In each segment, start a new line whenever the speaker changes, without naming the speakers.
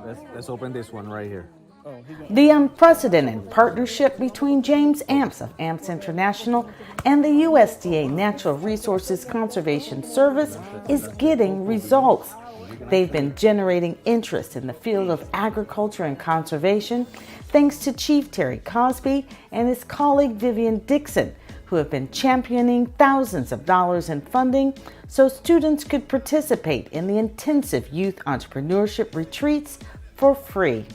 Let's open this one right here.
The unprecedented partnership between James Amps of Amps International and the USDA Natural Resources Conservation Service is getting results. They've been generating interest in the field of agriculture and conservation thanks to Chief Terry Cosby and his colleague Vivian Dixon, who have been championing thousands of dollars in funding so students could participate in the intensive youth entrepreneurship retreats for free.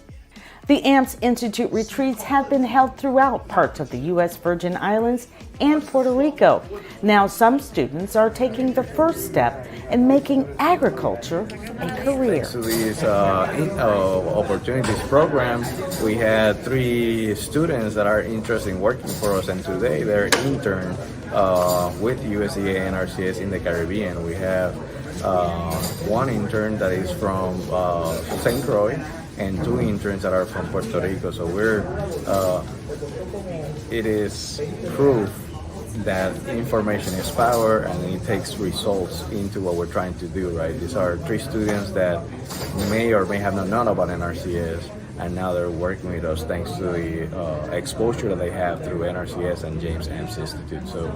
The AMPS Institute retreats have been held throughout parts of the U.S. Virgin Islands and Puerto Rico. Now some students are taking the first step in making agriculture a career.
Thanks to these opportunities program, we had 3 students that are interested in working for us, and today they're intern with USDA and NRCS in the Caribbean. We have one intern that is from St. Croix, and 2 interns that are from Puerto Rico. So it is proof that information is power, and it takes results into what we're trying to do, right? These are 3 students that may or may have not known about NRCS, and now they're working with us thanks to the exposure that they have through NRCS and James Amps Institute. So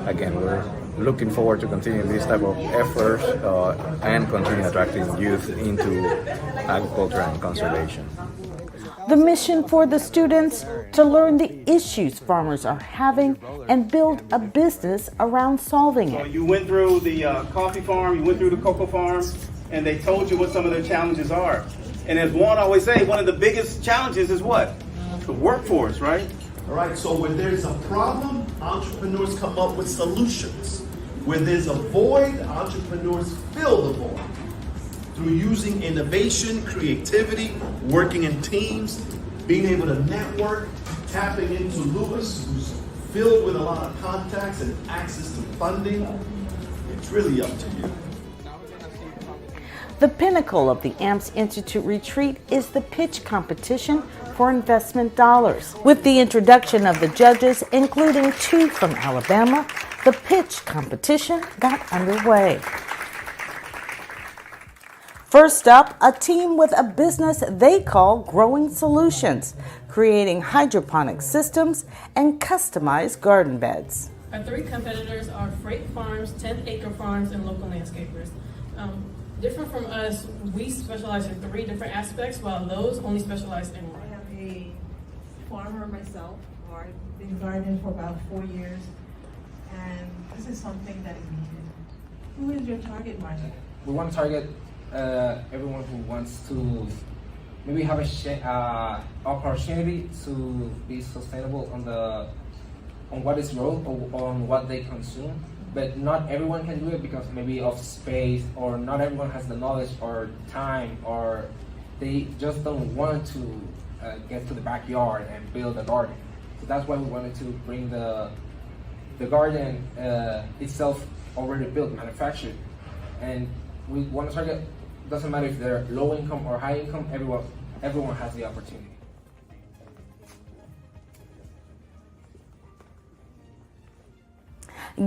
again, we're looking forward to continuing this type of efforts and continue attracting youth into agriculture and conservation.
The mission for the students to learn the issues farmers are having and build a business around solving it.
So you went through the coffee farm, you went through the cocoa farm, and they told you what some of their challenges are. And as Juan always say, one of the biggest challenges is what? The workforce, right?
All right, so when there's a problem, entrepreneurs come up with solutions. When there's a void, entrepreneurs fill the void. Through using innovation, creativity, working in teams, being able to network, tapping into Lewis, who's filled with a lot of contacts and access to funding. It's really up to you.
The pinnacle of the AMPS Institute retreat is the pitch competition for investment dollars. With the introduction of the judges, including 2 from Alabama, the pitch competition got underway. First up, a team with a business they call Growing Solutions, creating hydroponic systems and customized garden beds.
Our 3 competitors are freight farms, 10-acre farms, and local landscapers. Different from us, we specialize in 3 different aspects, while those only specialize in 1.
I am a farmer myself, or I've been gardening for about 4 years, and this is something that is needed. Who is your target market?
We want to target everyone who wants to maybe have a opportunity to be sustainable on what is grown or on what they consume. But not everyone can do it because maybe of space, or not everyone has the knowledge or time, or they just don't want to get to the backyard and build a garden. So that's why we wanted to bring the garden itself already built, manufactured. And we want to target, doesn't matter if they're low income or high income, everyone has the opportunity.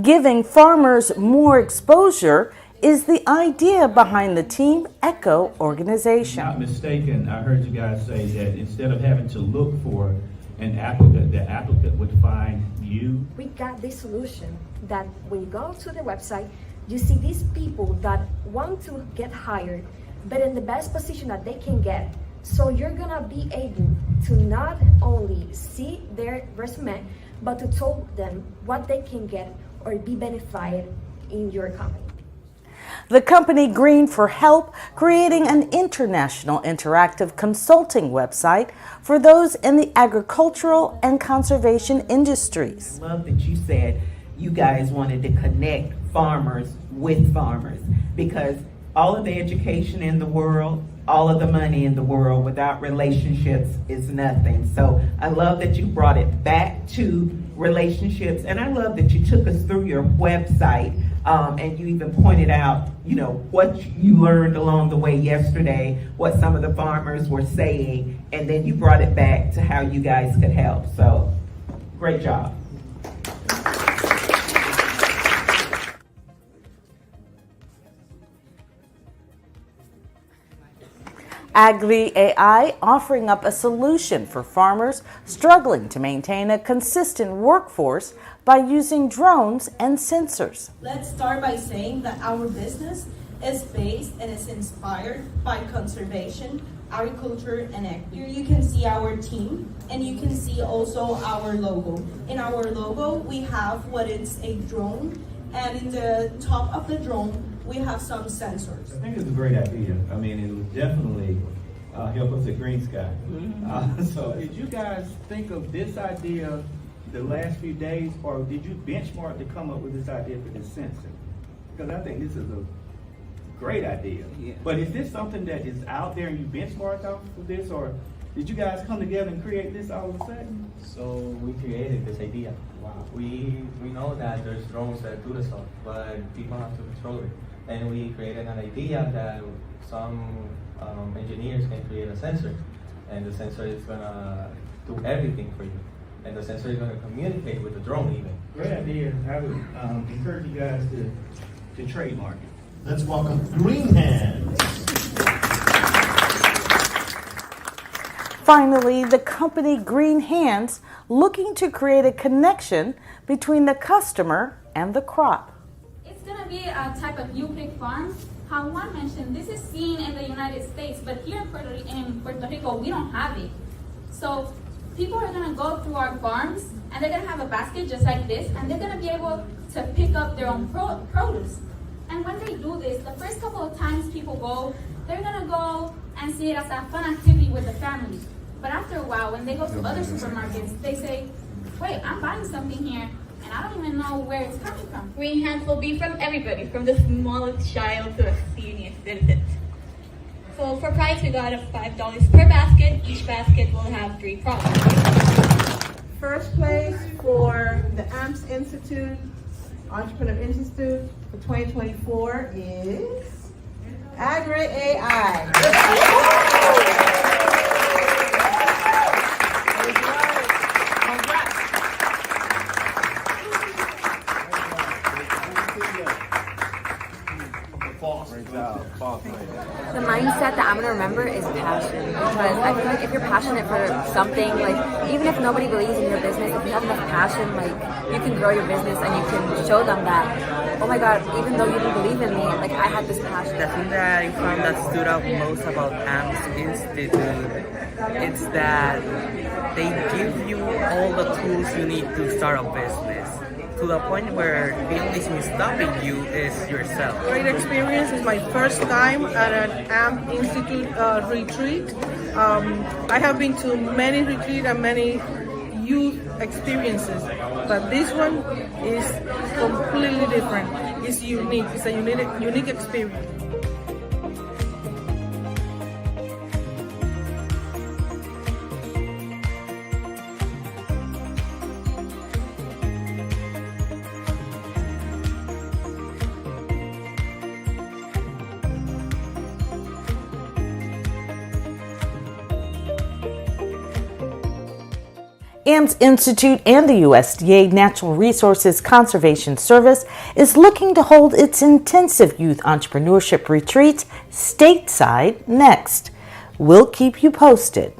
Giving farmers more exposure is the idea behind the Team Echo organization.
Not mistaken, I heard you guys say that instead of having to look for an applicant, the applicant would find you.
We got this solution that when you go to the website, you see these people that want to get hired, but in the best position that they can get. So you're gonna be able to not only see their resume, but to tell them what they can get or be benefited in your company.
The company Green for Help, creating an international interactive consulting website for those in the agricultural and conservation industries.
I love that you said you guys wanted to connect farmers with farmers, because all of the education in the world, all of the money in the world, without relationships is nothing. So I love that you brought it back to relationships, and I love that you took us through your website, and you even pointed out, what you learned along the way yesterday, what some of the farmers were saying, and then you brought it back to how you guys could help. So great job.
Agri AI offering up a solution for farmers struggling to maintain a consistent workforce by using drones and sensors.
Let's start by saying that our business is based and is inspired by conservation, agriculture, and ag. Here you can see our team, and you can see also our logo. In our logo, we have what is a drone, and in the top of the drone, we have some sensors.
I think it's a great idea. I mean, it would definitely help us at Green Sky. So did you guys think of this idea the last few days, or did you benchmark to come up with this idea for this sensor? Because I think this is a great idea. Yeah. But is this something that is out there and you benchmarked off of this, or did you guys come together and create this all of a sudden?
So we created this idea. Wow. We know that there's drones that do the stuff, but people have to control it. And we created an idea that some engineers can create a sensor, and the sensor is gonna do everything for you. And the sensor is gonna communicate with the drone even.
Great idea. I would encourage you guys to trademark it.
Let's welcome Green Hands.
Finally, the company Green Hands looking to create a connection between the customer and the crop.
It's going to be a type of new pig farm. How Juan mentioned, this is seen in the United States, but here in Puerto Rico, we don't have it. So people are going to go through our farms, and they're going to have a basket just like this, and they're going to be able to pick up their own produce. And when they do this, the first couple of times people go, they're going to go and see it as a fun activity with the family. But after a while, when they go to other supermarkets, they say, wait, I'm buying something here, and I don't even know where it's coming from.
Green Hands will be from everybody, from the smallest child to a senior citizen. So for price, we got a $5 per basket. Each basket will have 3 products.
First place for the AMPS Institute, Entrepreneur Institute for 2024 is Agri AI.
The mindset that I'm going to remember is passion, because I feel like if you're passionate for something, like even if nobody believes in your business, if you have enough passion, like you can grow your business and you can show them that, oh my God, even though you didn't believe in me, like I had this passion.
The thing that I found that stood out most about AMPS Institute, it's that they give you all the tools you need to start a business, to the point where the only thing stopping you is yourself.
Great experience. It's my first time at an AMP Institute retreat. I have been to many retreats and many youth experiences, but this one is completely different. It's unique. It's a unique experience.
AMPS Institute and the USDA Natural Resources Conservation Service is looking to hold its intensive youth entrepreneurship retreat stateside next. We'll keep you posted.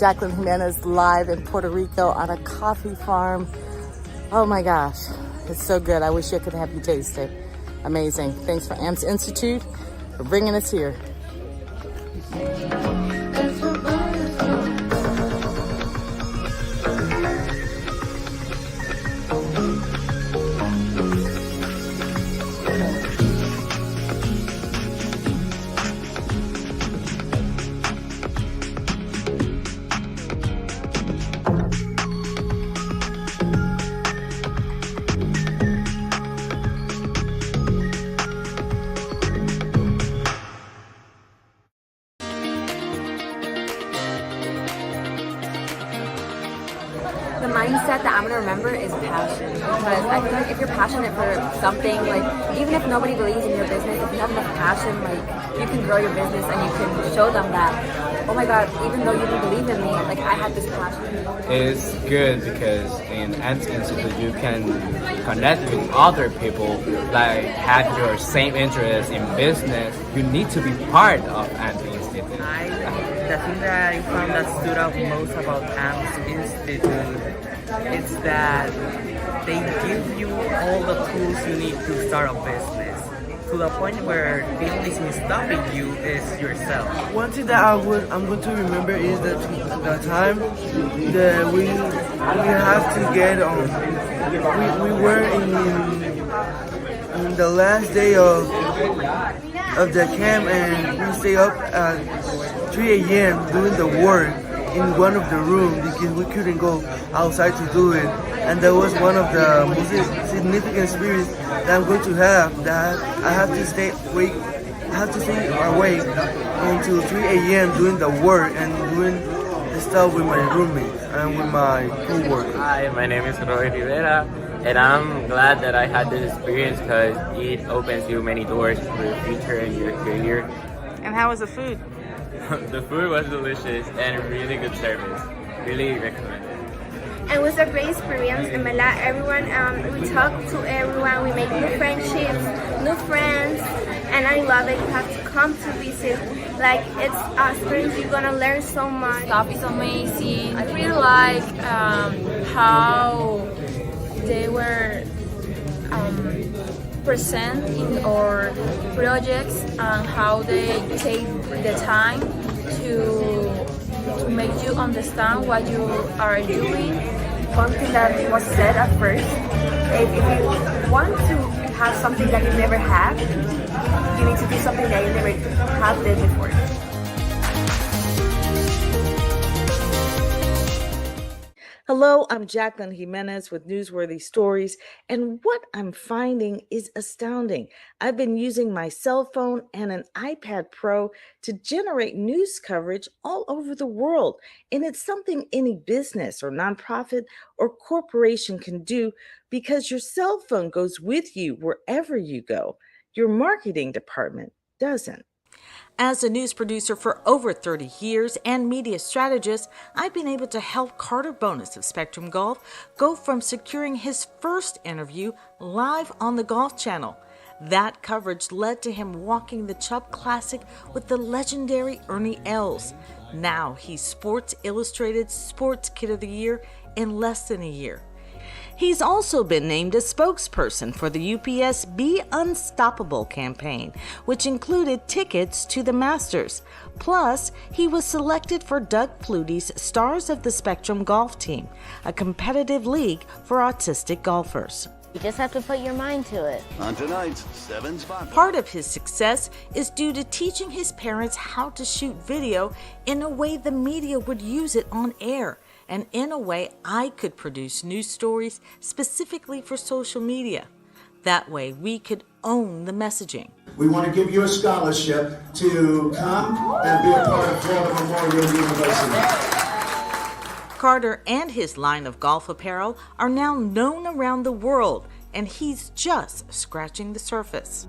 Jacqueline Jimenez live in Puerto Rico on a coffee farm. Oh my gosh, it's so good. I wish I could have you taste it. Amazing. Thanks for AMPS Institute for bringing us here.
The mindset that I'm gonna remember is passion, because I feel like if you're passionate for something, like even if nobody believes in your business, if you have enough passion, like you can grow your business and you can show them that, oh my God, even though you didn't believe in me, like I had this passion.
It's good because in AMS Institute you can connect with other people that have your same interest in business. You need to be part of AMS Institute.
The thing that I found that stood out most about AMS Institute is that they give you all the tools you need to start a business, to the point where the only thing stopping you is yourself.
One thing that I'm going to remember is that the time that we have to get on. We were in the last day of the camp, and we stay up at 3 a.m. doing the work in one of the rooms because we couldn't go outside to do it. And that was one of the most significant experience that I'm going to have, that I have to stay awake until 3 a.m. doing the work and doing the stuff with my roommates and with my co-workers.
Hi, my name is Roy Rivera, and I'm glad that I had this experience because it opens you many doors for your future and your career.
And how was the food?
The food was delicious and really good service. Really recommend it.
It was a great experience, and everyone, we talked to everyone, we made new friendships, new friends, and I love it. You have to come to visit. Like, it's an experience, you're gonna learn so much.
Stuff is amazing. I really like how they were presenting our projects and how they take the time to make you understand what you are doing.
One thing that was said at first, if you want to have something that you never had, you need to do something that you never have done before.
Hello, I'm Jacqueline Jimenez with Newsworthy Stories, and what I'm finding is astounding. I've been using my cell phone and an iPad Pro to generate news coverage all over the world, and it's something any business or nonprofit or corporation can do because your cell phone goes with you wherever you go. Your marketing department doesn't. As a news producer for over 30 years and media strategist, I've been able to help Carter Bonus of Spectrum Golf go from securing his first interview live on the Golf Channel. That coverage led to him walking the Chubb Classic with the legendary Ernie Els. Now he's Sports Illustrated Sports Kid of the Year in less than a year. He's also been named a spokesperson for the UPS Be Unstoppable campaign, which included tickets to the Masters. Plus, he was selected for Doug Flutie's Stars of the Spectrum Golf Team, a competitive league for autistic golfers.
You just have to put your mind to it.
On tonight's 7 Spot.
Part of his success is due to teaching his parents how to shoot video in a way the media would use it on air, and in a way I could produce news stories specifically for social media. That way we could own the messaging.
We want to give you a scholarship to come and be a part of Florida Memorial University.
Carter and his line of golf apparel are now known around the world, and he's just scratching the surface.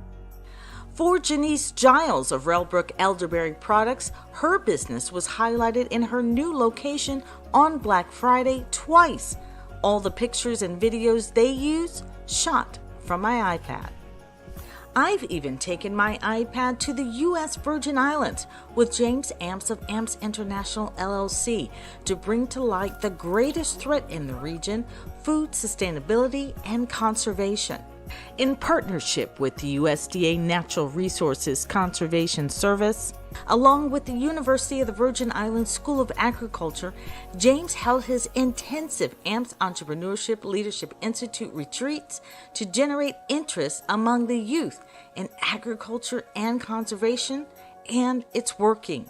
For Janice Giles of Railbrook Elderberry Products, her business was highlighted in her new location on Black Friday twice. All the pictures and videos they use, shot from my iPad. I've even taken my iPad to the U.S. Virgin Islands with James Amps of Amps International LLC to bring to light the greatest threat in the region, food sustainability and conservation. In partnership with the USDA Natural Resources Conservation Service, along with the University of the Virgin Islands School of Agriculture, James held his intensive AMPS Entrepreneurship Leadership Institute retreats to generate interest among the youth in agriculture and conservation, and it's working.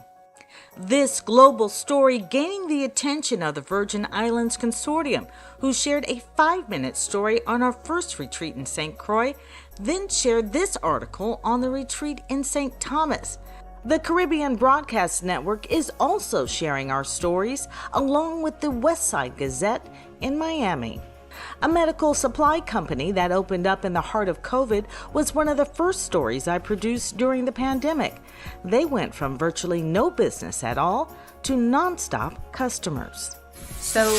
This global story gaining the attention of the Virgin Islands Consortium, who shared a 5-minute story on our first retreat in St. Croix, then shared this article on the retreat in St. Thomas. The Caribbean Broadcast Network is also sharing our stories along with the Westside Gazette in Miami. A medical supply company that opened up in the heart of COVID was one of the first stories I produced during the pandemic. They went from virtually no business at all to nonstop customers.
So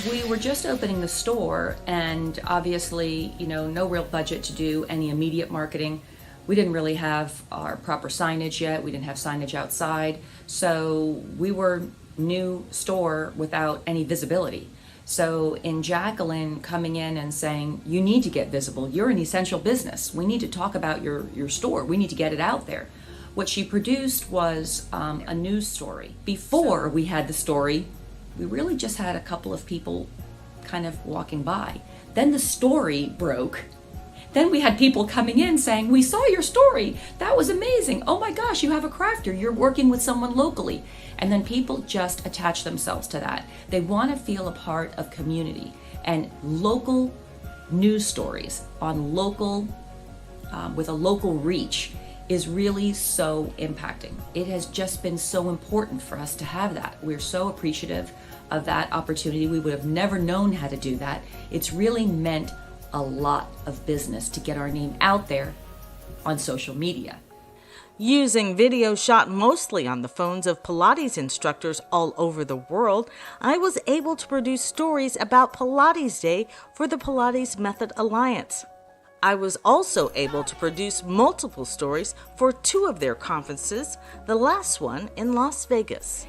we were just opening the store, and obviously, no real budget to do any immediate marketing. We didn't really have our proper signage yet. We didn't have signage outside. So we were new store without any visibility. So in Jacqueline coming in and saying, you need to get visible, you're an essential business. We need to talk about your store. We need to get it out there. What she produced was a news story. Before we had the story, we really just had a couple of people kind of walking by. Then the story broke. Then we had people coming in saying, we saw your story. That was amazing. Oh my gosh, you have a crafter. You're working with someone locally. And then people just attach themselves to that. They want to feel a part of community. And local news stories on local, with a local reach is really so impacting. It has just been so important for us to have that. We're so appreciative of that opportunity. We would have never known how to do that. It's really meant a lot of business to get our name out there on social media.
Using video shot mostly on the phones of Pilates instructors all over the world, I was able to produce stories about Pilates Day for the Pilates Method Alliance. I was also able to produce multiple stories for 2 of their conferences, the last one in Las Vegas.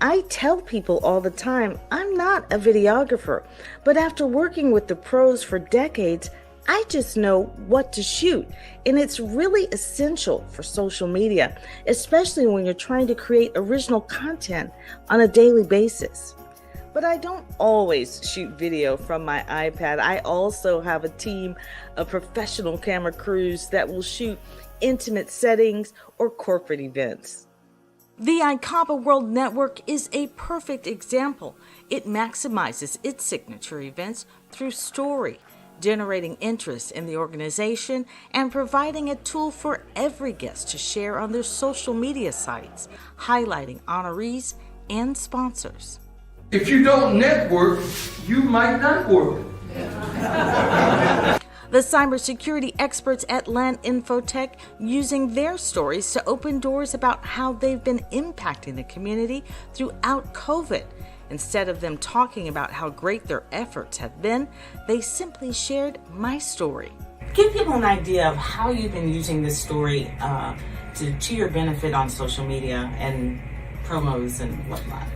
I tell people all the time, I'm not a videographer, but after working with the pros for decades, I just know what to shoot, and it's really essential for social media, especially when you're trying to create original content on a daily basis. But I don't always shoot video from my iPad. I also have a team of professional camera crews that will shoot intimate settings or corporate events. The ICAPA World Network is a perfect example. It maximizes its signature events through story, generating interest in the organization and providing a tool for every guest to share on their social media sites, highlighting honorees and sponsors.
If you don't network, you might not work.
The cybersecurity experts at Land Infotech using their stories to open doors about how they've been impacting the community throughout COVID. Instead of them talking about how great their efforts have been, they simply shared my story.
Give people an idea of how you've been using this story to your benefit on social media and promos and whatnot.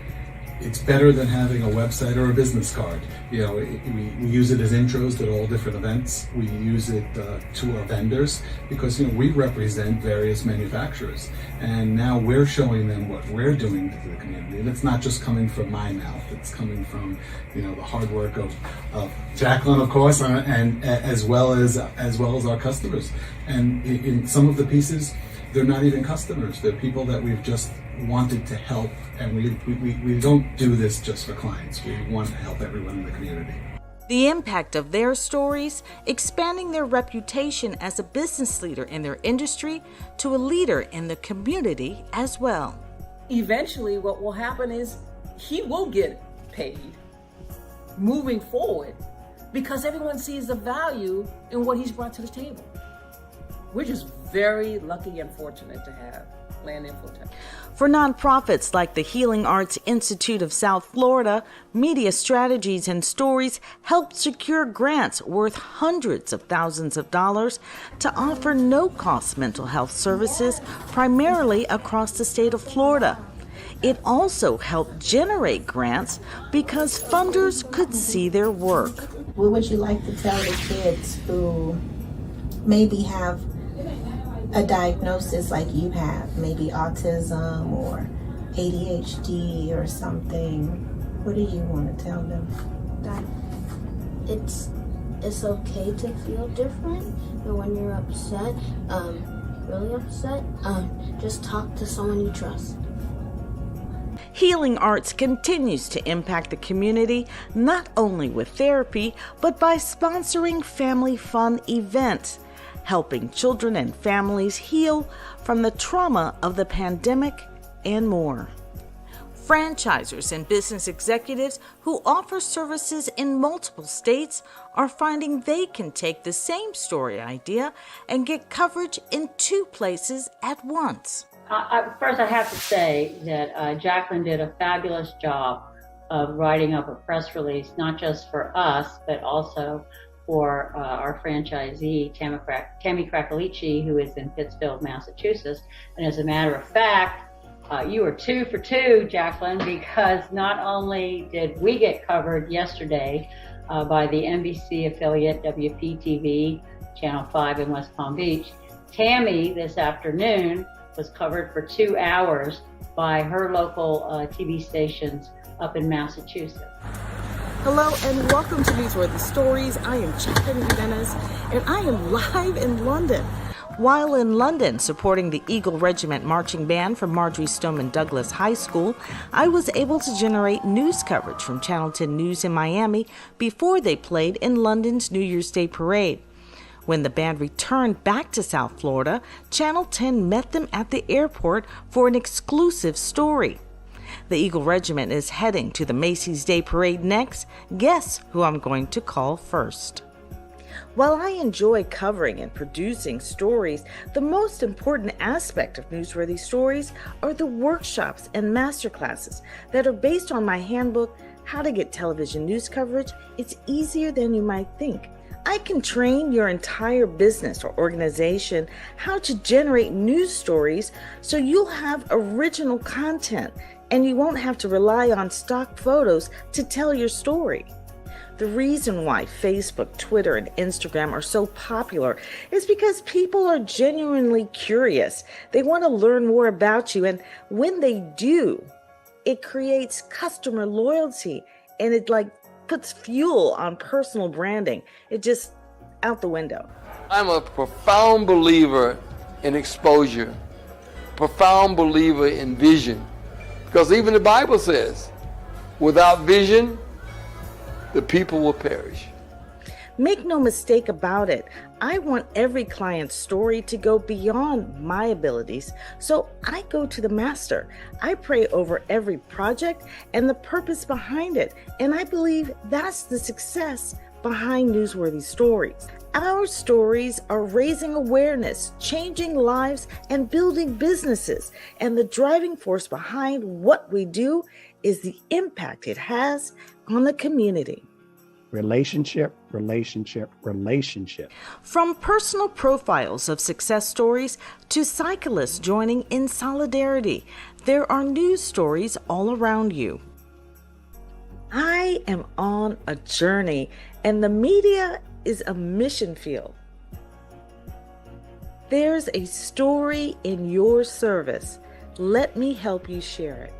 It's better than having a website or a business card. We use it as intros to all different events. We use it to our vendors because we represent various manufacturers, and now we're showing them what we're doing to the community. And it's not just coming from my mouth; it's coming from the hard work of Jacqueline, of course, and as well as our customers. And in some of the pieces, they're not even customers; they're people that we've just wanted to help, and we don't do this just for clients. We want to help everyone in the community.
The impact of their stories, expanding their reputation as a business leader in their industry to a leader in the community as well.
Eventually what will happen is he will get paid moving forward because everyone sees the value in what he's brought to the table. We're just very lucky and fortunate to have Land Infotech.
For nonprofits like the Healing Arts Institute of South Florida, Media Strategies and Stories helped secure grants worth hundreds of thousands of dollars to offer no-cost mental health services primarily across the state of Florida. It also helped generate grants because funders could see their work.
What would you like to tell the kids who maybe have a diagnosis like you have, maybe autism or ADHD or something? What do you want to tell them?
That it's okay to feel different, and when you're upset, really upset, just talk to someone you trust.
Healing Arts continues to impact the community not only with therapy, but by sponsoring family fun events. helping children and families heal from the trauma of the pandemic, and more. Franchisors and business executives who offer services in multiple states are finding they can take the same story idea and get coverage in 2 places at once.
First, I have to say that Jacqueline did a fabulous job of writing up a press release, not just for us, but also for our franchisee, Tammy Krakalici, who is in Pittsfield, Massachusetts. And as a matter of fact, you were 2 for 2, Jacqueline, because not only did we get covered yesterday by the NBC affiliate WPTV, Channel 5 in West Palm Beach, Tammy this afternoon was covered for 2 hours by her local TV stations up in Massachusetts.
Hello and welcome to Newsworthy Stories. I am Jacqueline Jimenez and I am live in London. While in London supporting the Eagle Regiment Marching Band from Marjorie Stoneman Douglas High School, I was able to generate news coverage from Channel 10 News in Miami before they played in London's New Year's Day parade. When the band returned back to South Florida, Channel 10 met them at the airport for an exclusive story. The Eagle Regiment is heading to the Macy's Day Parade next. Guess who I'm going to call first? While I enjoy covering and producing stories, the most important aspect of Newsworthy Stories are the workshops and masterclasses that are based on my handbook, How to Get Television News Coverage. It's easier than you might think. I can train your entire business or organization how to generate news stories so you'll have original content and you won't have to rely on stock photos to tell your story. The reason why Facebook, Twitter, and Instagram are so popular is because people are genuinely curious. They want to learn more about you, and when they do, it creates customer loyalty and it puts fuel on personal branding. It just out the window.
I'm a profound believer in exposure, profound believer in vision, because even the Bible says, without vision, the people will perish.
Make no mistake about it, I want every client's story to go beyond my abilities, so I go to the master. I pray over every project and the purpose behind it, and I believe that's the success behind Newsworthy Stories. Our stories are raising awareness, changing lives, and building businesses, and the driving force behind what we do is the impact it has on the community.
Relationship, relationship, relationship.
From personal profiles of success stories to cyclists joining in solidarity, there are news stories all around you. I am on a journey, and the media is a mission field. There's a story in your service. Let me help you share it.